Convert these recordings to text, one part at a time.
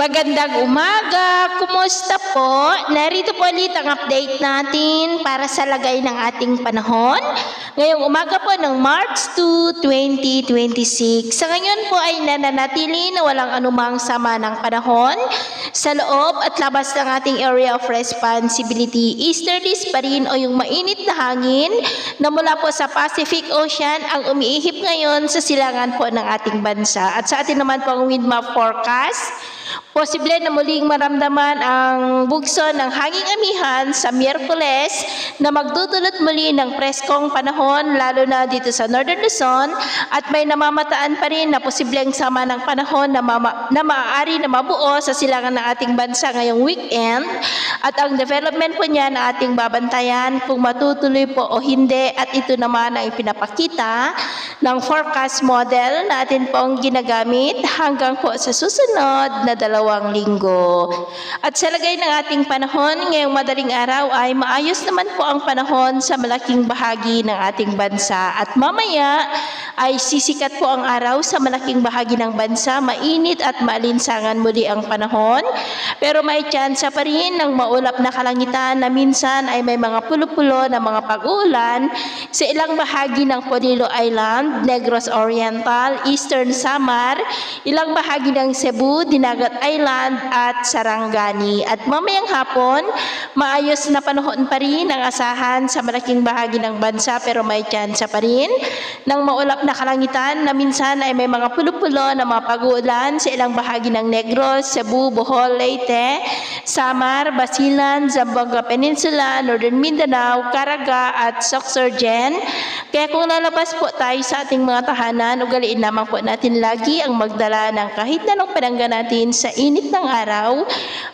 Magandang umaga! Kumusta po? Narito po ulit ang update natin para sa lagay ng ating panahon. Ngayong umaga po ng March 2, 2026. Sa ngayon po ay nananatili na walang anumang sama ng panahon sa loob at labas ng ating area of responsibility. Easterlies pa rin o yung mainit na hangin na mula po sa Pacific Ocean ang umiihip ngayon sa silangan po ng ating bansa. At sa atin naman po ang wind map forecast, posible na muling maramdaman ang bugso ng hanging amihan sa Miyerkules na magdudulot muli ng preskong panahon lalo na dito sa Northern Luzon at may namamataan pa rin na posibleng sama ng panahon na maaari na mabuo sa silangan ng ating bansa ngayong weekend at ang development po niya na ating babantayan kung matutuloy po o hindi at ito naman ay pinapakita ng forecast model na atin pong ginagamit hanggang po sa susunod na 2 linggo. At sa lagay ng ating panahon, ngayong madaling araw ay maayos naman po ang panahon sa malaking bahagi ng ating bansa. At mamaya ay sisikat po ang araw sa malaking bahagi ng bansa, mainit at maalinsangan muli ang panahon. Pero may tsansa pa rin ng maulap na kalangitan na minsan ay may mga pulo-pulo na mga pag-uulan sa ilang bahagi ng Polillo Island, Negros Oriental, Eastern Samar, ilang bahagi ng Cebu, Dinagat Island at Sarangani. At mamayang hapon, maayos na panahon pa rin ang asahan sa malaking bahagi ng bansa pero may tsansa pa rin ng maulap na kalangitan na minsan ay may mga pulo-pulo na mga pag-uulan sa ilang bahagi ng Negros, Cebu, Bohol, Leyte, Samar, Basilan, Zamboanga Peninsula, Northern Mindanao, Caraga at Sorsogon. Kaya kung lalabas po tayo sa ating mga tahanan, ugaliin lamang po natin lagi ang magdala ng kahit anong panangga natin sa init ng araw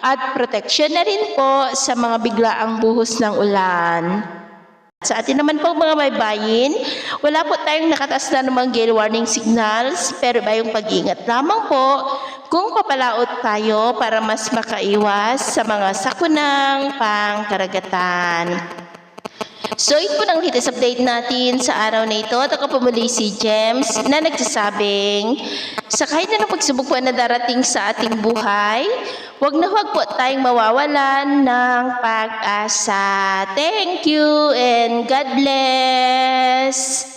at proteksyon na rin po sa mga biglaang buhos ng ulan. Sa atin naman po mga baybayin, wala po tayong nakataas na namang gale warning signals pero bayong pag-ingat lamang po kung papalaot tayo para mas makaiwas sa mga sakunang pangkaragatan. So ito po ng latest update natin sa araw na ito. At ako po muli si James na nagsasabing sa kahit na pagsubok po na darating sa ating buhay, huwag po tayong mawawalan ng pag-asa. Thank you and God bless!